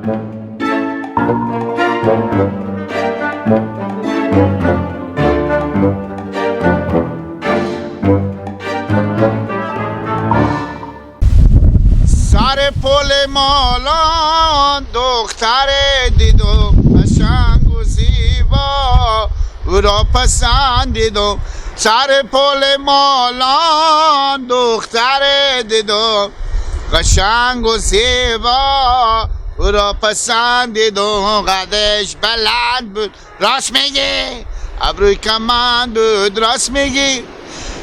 سر پل مالان دختر دیدم قشنگ و زیبا او را پسندیدم. سر پل مالان دختر دیدم قشنگ و زیبا او را پسندیدم. قدش بلند بود راست میگی، ابروی کمند بود راست میگی.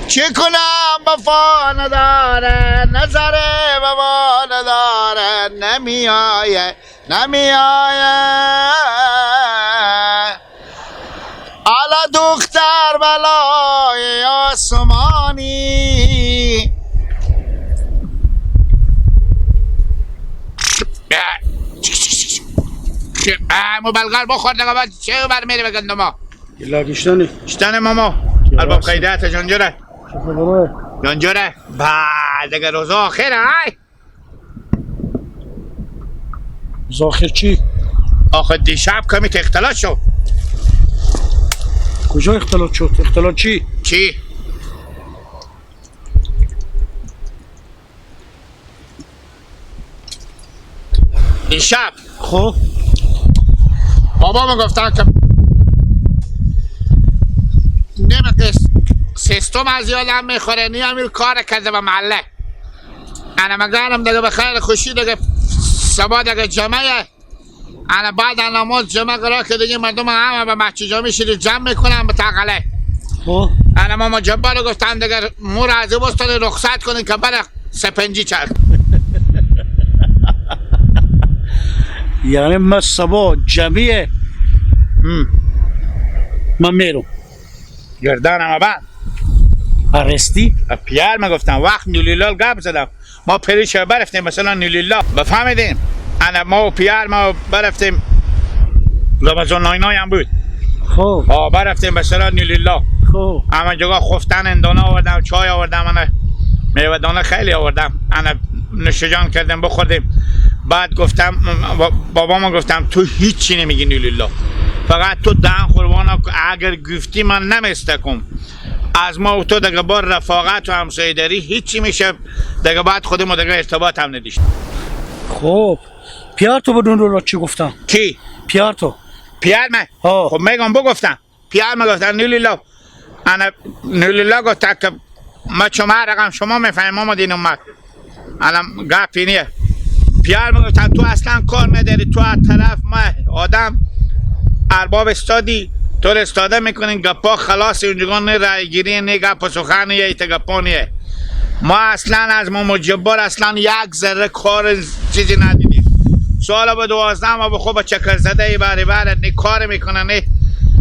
چه کنم وفا نداره، نظر وفا نداره، نمیآیه حالا دختر بلای آسمانی. مبلغر بخور نگه باید چه برمیره بگندم ها گلا گشتنی شتن ماما الباب قیدت جانجوره جانجوره بعد دیگه روزا آخره های روز آخر چی؟ آخر دیشب کمی اختلاط شد. کجا اختلاط شد؟ اختلاط چی؟ چی؟ دیشب خب بابا من گفتن که نمیگه سیستم از یادم میخوره نیامیر کار کرده به محله. انا مگرم دیگه بخیر خوشی دیگه سبا دیگه جمعه انا بعد نماز جمعه قرار که دیگه مردم همه به مسجد جمعی شده جمع میکنن به تقله. خب انا ماما جبار رو گفتم دیگه مو راضی بستانی رخصت کنین که بره سپنجی چرد. یعنی من سبا جمعیه من میرم گردانم بند ارستی؟ پیار من گفتم وقت نیلیلال گپ زدم ما پریش برفتیم مثلا نیلیلا بفهمیدیم. انا ما و پیار ما برفتیم رمضان ناینای هم بود. خب برفتیم مثلا نیلیلا. خب اما جگاه خفتن اندانه آوردم چای آوردم انا میوه دانه خیلی آوردم انا نوشجان کردیم بخوردیم. بعد گفتم بابا ما گفتم تو هیچی نمیگی نیلیلا فقط تو دهن قربانا اگر گفتی من نمیستکم از ما و تو دیگه بار رفاقت و همسایه داری هیچی میشه دیگه بعد خودمون دیگه ارتباط هم نداشت. خب پیار تو بدون رو چی گفتم؟ کی؟ پیار تو پیار من؟ خب میگم بگفتم پیار من گفتم نیلیلا انا نیلیلا گفت که ما شما رقم شما میفهمم ما دین اومد انا گپی نیه. پیار من گفتم تو اصلا کار نداری تو از طرف ما آدم ارباب استادی تو استاده میکنین گپا خلاص اونجا نه رای گیری نه گپ و سخن نه ایت گپا نه. ما اصلا از ما مجبر اصلا یک ذره کار چیزی ندیدیم. سال به 12 ما به خوب چکر زده ای باری نه کار میکنن نه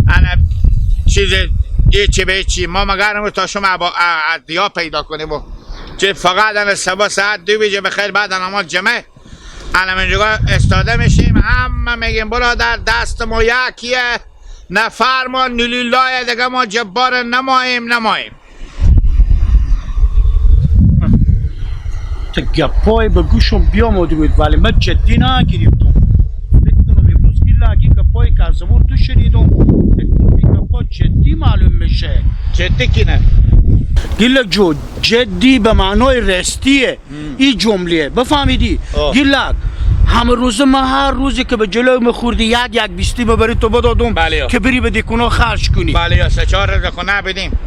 انا چیز ایچی به ایچی ما مگرم تا شما با ادیا پیدا کنیم و چه فقط انا سبا ساعت 2 بجه بخیر بعد نماز جمعه انا منجا استاده میشیم همه میگیم برادر دست ما یکیه نفرمان نیلیلای دیگه ما جبار نماییم تا گپای به گوشم بیامده بود ولی من جدی نگرفتم. فکر کنم امروز گیلا اگه گپای که از زمان تو شنیدم فکر کنم این گپا جدی معلوم میشه. جدی کی نه؟ گیلا جو جدی به معنای رستیه این جمله بفهمیدی؟ گیلا همه روز من هر روزی که به جلوی مخوردی یک بیستی ببری تو بدادم بله که بری به دیکونا خرج کنی. بله یا 3-4 روز خونه بدیم.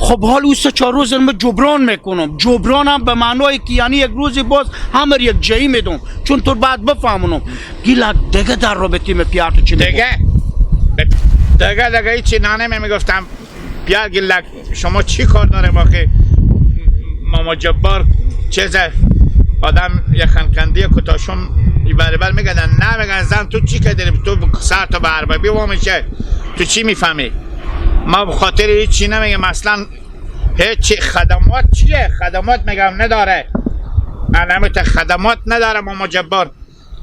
خب حال او 3-4 روز من جبران میکنم. جبرانم به معنای که یعنی یک روزی باز همه یک جایی میدم چون تو بعد بفهمونم. گیلا دیگه در رابطه می پیار تو چی میگم؟ دیگه هیچی نانه میگفتم پیار گیلا شما چی کار داره ما که ماما جبار چیزه آدم یخنکندی کتاشون بر میگن نمیگن زن تو چی کردی تو سر تا به عربی و میشه تو چی میفهمی؟ ما به خاطر هیچی نمیگم اصلا هیچی. خدمات چیه؟ خدمات میگم نداره نمیته خدمات نداره ماما جبار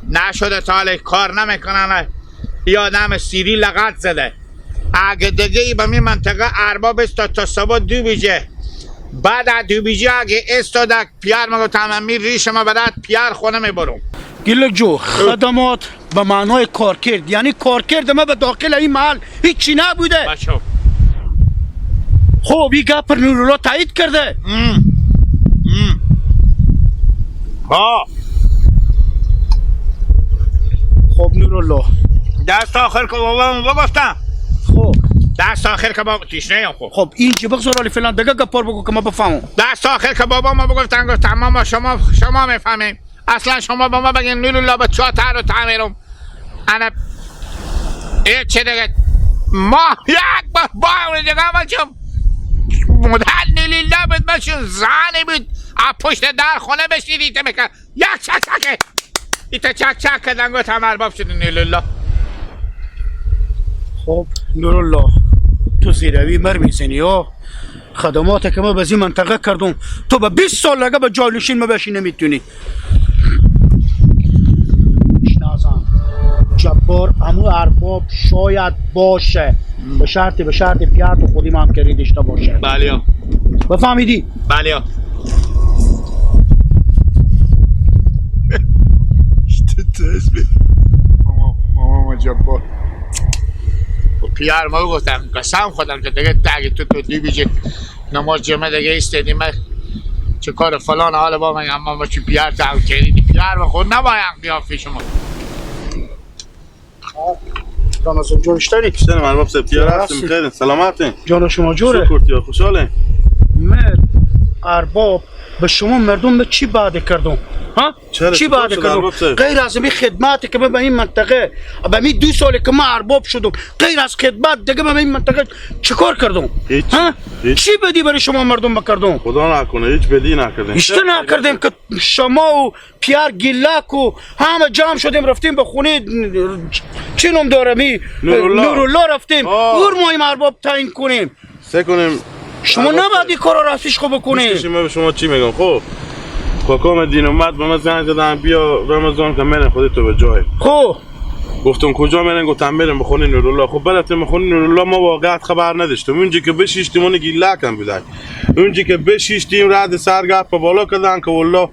نشده تا حالی کار نمیکنن. یا آدم سیری لغت زده اگه دیگه ای به می منطقه ارباب است تا صبح 2 بجه بعد از 2 بجه اگه استادک پیار مگو تمامی ریش ما برات پیار خونه میبرم گیلک جو خدمات به معنای کارکرد، یعنی کارکرد ما به داخل این محل هیچی نبوده. بچو خب این گپ نورالله تایید کرده. ها خب نورالله دست آخر که بابامو بگفتم. خب دست آخر که بابا تیشنه خب خب این چی بگذار حالی فعلا دیگه گپار بگو که ما بفهمم. دست آخر که بابامو بگفتن گفتم ماما شما میفهمیم. اصلا شما با ما بگین نورالله به چا تر و تعمیرم. انا ای چه دیگه ما یک با دیگه بچم مدل نورالله بود بچون زنی بود از پشت در خونه بشیدیده میکن یک چک چکه ایتا چک چک کردن گفتم ارباب شد نورالله. خب نورالله تو زیروی مر میزنی ها. خدمات که ما به این منطقه کردم تو به 20 سال لگه به جانشین ما بشی نمیتونی. شنازم جبار امو ارباب شاید باشه به شرط پیار تو خودی ما هم کردی داشته باشه. بله بفهمیدی؟ بله ماما جبار پیار ما گفتم قسم خودم که دیگه اگه تو دیگه نماز جمعه دیگه استدیم چه کار فلان حال با من اما با چی پیار تعو کردی پیار با خود نباید قیافه شما. رمضان جون اشتری؟ اشتریم ارباب صاحب پیار هستیم بخیرین سلامتین جان شما جوره؟ شکر تیا خوشحالین؟ من ارباب به شما مردم به چی وعده کردم؟ ها؟ چی وعده کردم؟ غیر از این خدماتی که من به این منطقه به این 2 سالی که من ارباب شدم غیر از خدمت دیگه به این منطقه چیکار کردم؟ ها؟ چی بدی برای شما مردم بکردم؟ خدا نکنه هیچ بدی نکردیم. هیچ نکردیم که شما و پیار گیلک و همه جمع شدیم رفتیم به خونه چی نام داره نورالله رفتیم اور ما این ارباب تعیین کنیم. سه کنیم شما نباید این کارا راستش خوب بکنید. من به شما چی میگم؟ خب کاکام دین اومد به من زنگ زدن بیا رمضان که میرن خودتو به جای. خب گفتم کجا میرن؟ گفتم بریم به خونه نورالله. خب براتون به خونه نورالله ما واقعا خبر نداشتم. اونجا که بشیشتیم اون گیلک هم بودن. اونجا که بشیشتیم رد سرگپ بالا کردن که والله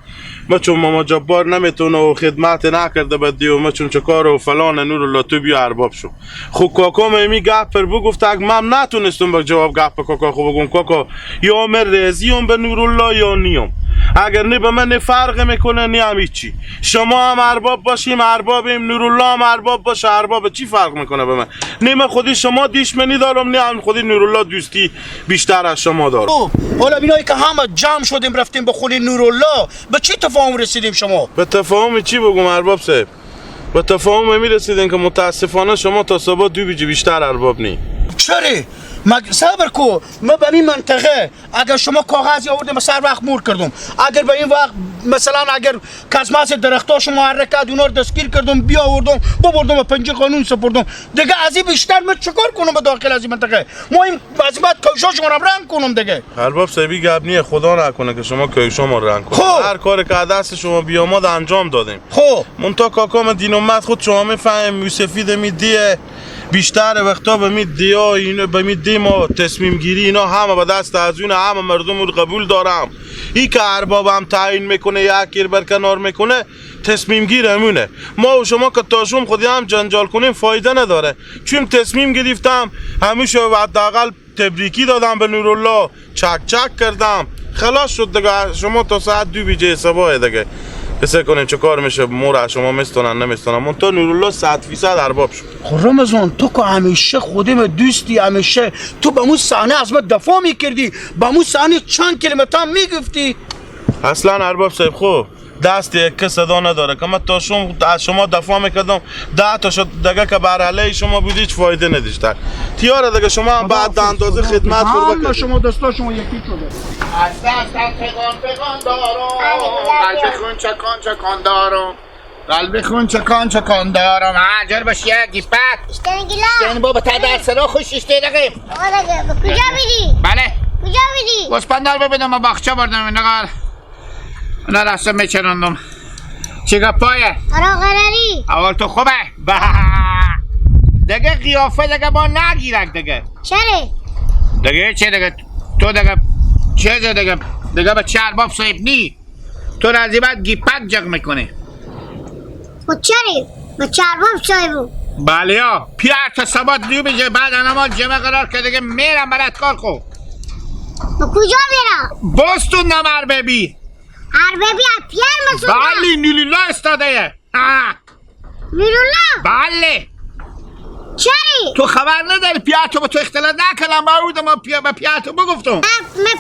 ما چون ماما جبار نمیتونه و خدمت نکرده بدی و ما چون چه کار و فلان نورالله تو بیا ارباب شو. خب کاکا می گپ پر بگفت اگه من نتونستم به جواب گپ کاکا خب بگم کاکا یا من رضیم به نورالله یا نیم. اگر نه به من فرق میکنه نه هم چی. شما هم ارباب باشیم اربابیم نورالله هم ارباب باشه ارباب چی فرق میکنه به من؟ نه من خودی شما دشمنی دارم نه هم خودی نورالله دوستی بیشتر از شما دارم. حالا بینایی که همه جمع شدیم رفتیم به خونه نورالله به چی تفاهم رسیدیم شما؟ به تفاهم چی بگم ارباب صاحب؟ به تفاهم میرسیدین که متاسفانه شما تا صبح 2 بیجه بیشتر ارباب نی. چرا؟ صبر کو ما به این منطقه اگر شما کاغذی آوردیم سر وقت مور کردم اگر به این وقت مثلا اگر کسماس درختاشو محرک کرد اونا رو دستگیر کردم بیا آوردم ببردم به پنجه قانون سپردم دیگه از این بیشتر من چیکار کنم به داخل از این منطقه؟ ما این وظیفت کوشاشو رو رنگ کنم دیگه. ارباب صاحبی گپ نیه خدا نکنه که شما کوشاشو رنگ کنید. هر کاری که دست شما بیامد انجام دادیم. خب مونتا کاکام دین اومد خود شما میفهمیم سفید میدیه بیشتر وقتا به می دیا اینو به می دی ما تصمیم گیری اینا همه به دست از اون همه مردم رو قبول دارم. این که ارباب هم تعیین میکنه یک گیر برکنار میکنه تصمیم گیر همونه. ما و شما که تاشوم خودی هم جنجال کنیم فایده نداره. چون تصمیم گرفتم همیشه حداقل تبریکی دادم به نورالله چک چک کردم خلاص شد دیگه. شما تا ساعت 2 بیجه صبح دیگه حسه کنین چه کار میشه مور شما میستونن نمیستونن. من تا نورالله 100% ارباب شد. خب رمضان تو که همیشه خودم دوستی همیشه تو به مون صحنه از من دفاع میکردی به مون صحنه چند کلمت هم میگفتی. اصلا ارباب صاحب خب دست یک صدا نداره که من تا از شما دفاع میکردم 10 تا شد دیگه که بر علیه شما بود هیچ فایده نداشت. تیاره دیگه شما هم بعد اندازه خدمت رو بکنید. شما دستا شما یکی شده. پیغان دارم قلب خون چکان دارم قلب خون چکان دارم عجل باش یک گیپت اشتنی گیلا بابا تا در سرا خوش اشته دقیق. آره کجا میری؟ بله کجا میری؟ گسپندار ببینم ما باخچه بردم نگار اونا رستم میچرندم چی گپایه؟ آره قراری اول تو خوبه؟ دیگه قیافه دیگه با نگیرک دیگه چرا؟ دیگه چه دیگه تو دیگه چه دیگه به چه ارباب صاحب نی تو رازی بعد گیپک جگ میکنه خود چری؟ به چرباب صاحبو بله یا پیار تا سبات دیو بجه بعد انما جمع قرار که دیگه میرم برات کار خو به کجا میرم؟ بستون نمر ببی هر ببی از پیار مسئول بله نیلیلا استاده میرولا بله چری؟ تو خبر نداری پیار تو با تو اختلاط نکردم با او ما به پیار تو بگفتم من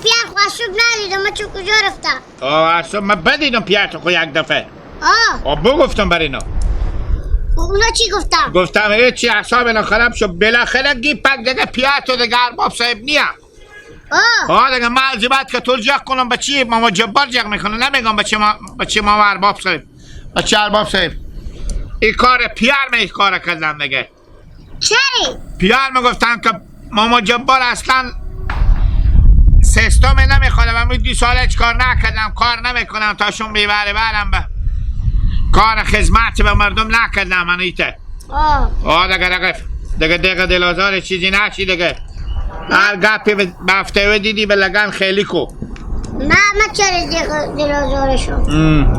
پیار خوشب ندیدم من چون کجا رفتم اصلا من بدیدم پیار تو خو یک دفعه آه بگفتم بر اینا اونا چی گفتم؟ گفتم هیچی اعصاب اینا خراب شد بالاخره گیپک دیگه پیار تو دیگه ارباب صاحب نیا دیگه من الزیبت که تو جق کنم به چی ماما جبار جق میکنه نمیگم به چی ماما ارباب صاحب به چی ارباب صاحب این کار پیار این کار کردم دیگه چری؟ پیار میگفتن که ماما جبار اصلا سیستم نمیخوره و من 2 ساله هیچ کار نکردم کار نمیکنم تا شون بیبره برم به کار خدمت به مردم نکردم من ایته دیگه دلازار چیزی نشی دیگه هر گپی به هفته دیدی به لگن خیلی کو من چرا دلازاره شد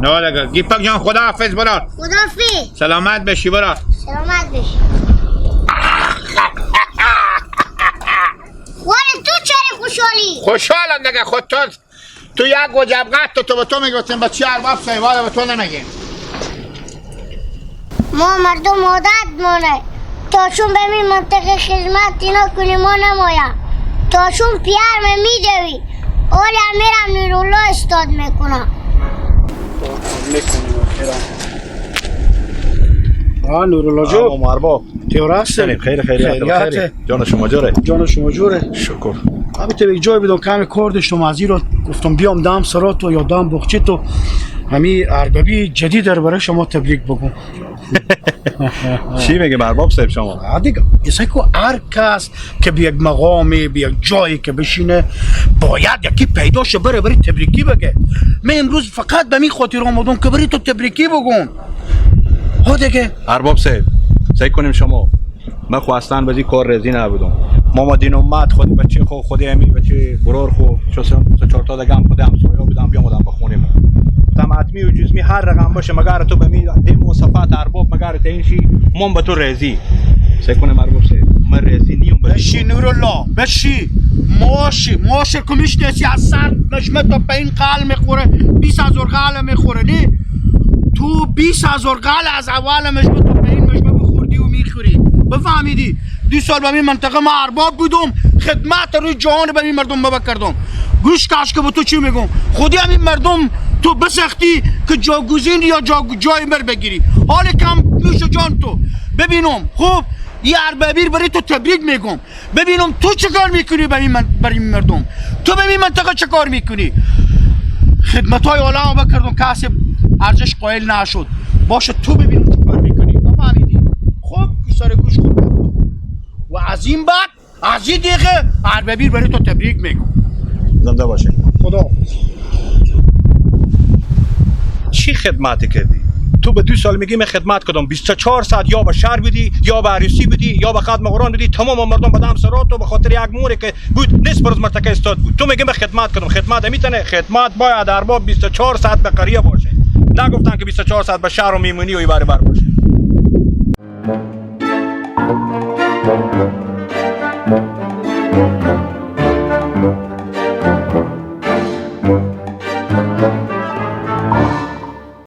نه دیگه گیپک جان خدا حافظ برا خدافی سلامت بشی برا سلامت بشی خوره تو چرا خوشحالی؟ خوشحالم دیگه خود تو یک وجب قد تو به تو میگفتیم به چی ارباب صاحباله به تو نمیگیم ما مردم عادت مونه تاشون به می منطقه خدمت اینا کنی ما نمایم تاشون پیار me میدوی اولی میرم نیرولا استاد میکنم نورولا جو مرباب تیور هستیم خیریت جان شما جوره جان شما جوره شکر ابی تو یک جای بدون کمی کار داشتم از این رو گفتم بیام دام سراتو یا دام بخچی تو همی اربابی جدید در برای شما تبریک بگم چی میگه مرباب صاحب شما دیگه ایسا که هر کس که به یک مقامی به یک جایی که بشینه باید یکی پیدا شه بره بری تبریکی بگه من امروز فقط به می خاطر آمدم که بری تو تبریکی بگم ها دیگه ارباب صاحب سعی کنیم شما من خو اصلا بازی کار رزی نبودم ماما دین اومد خود بچه خودی امی بچه برور خو چون 3-4 تا دیگه هم خودم همسایه‌ها بودم بیامدم بخونیم گفتم حتمی و جزمی هر رقم باشه مگر تو به می دیم صفات ارباب مگر تینشی من به تو رزی سعی کنیم ارباب صاحب من رزی نیم بشی نورالله بشی ماشی کمیش نیستی از سر نشمه تا به این قال میخوره 20,000 قال میخوره نه تو 20,000 قال از اول مجموع تا به این مجموع بخوردی و میخوری بفهمیدی 2 سال به این منطقه ما ارباب بودم خدمت روی جهان به این مردم بکردم گوش کاش که به تو چی میگم خودی همین مردم تو بسختی که جاگزین یا جای مر بگیری حال کم نوش جان تو ببینم خوب یه اربابیر برای تو تبریک میگم ببینم تو چه کار میکنی برای این مردم تو به این منطقه چه کار میکنی خدمت های عالم بکردم کسی ارزش قائل نشد باشه تو ببینم چه کار میکنی فهمیدی خب سر گوش کن و از این بعد از این دیگه اربابیر برای تو تبریک میگم زنده باشه خدا چی خدمتی کردی تو به 2 سال میگی من خدمت کردم 24 ساعت یا به شهر بودی یا به عروسی بودی یا به خدمت قرآن بودی تمام مردم به دم سرات و به خاطر یک موری که بود نصف روز مرتکه استاد بود تو میگی من خدمت کردم خدمت میتونه خدمت باید ارباب 24 ساعت به قریه باشه نگفتن که 24 ساعت به شهر و میمونی و بر باشه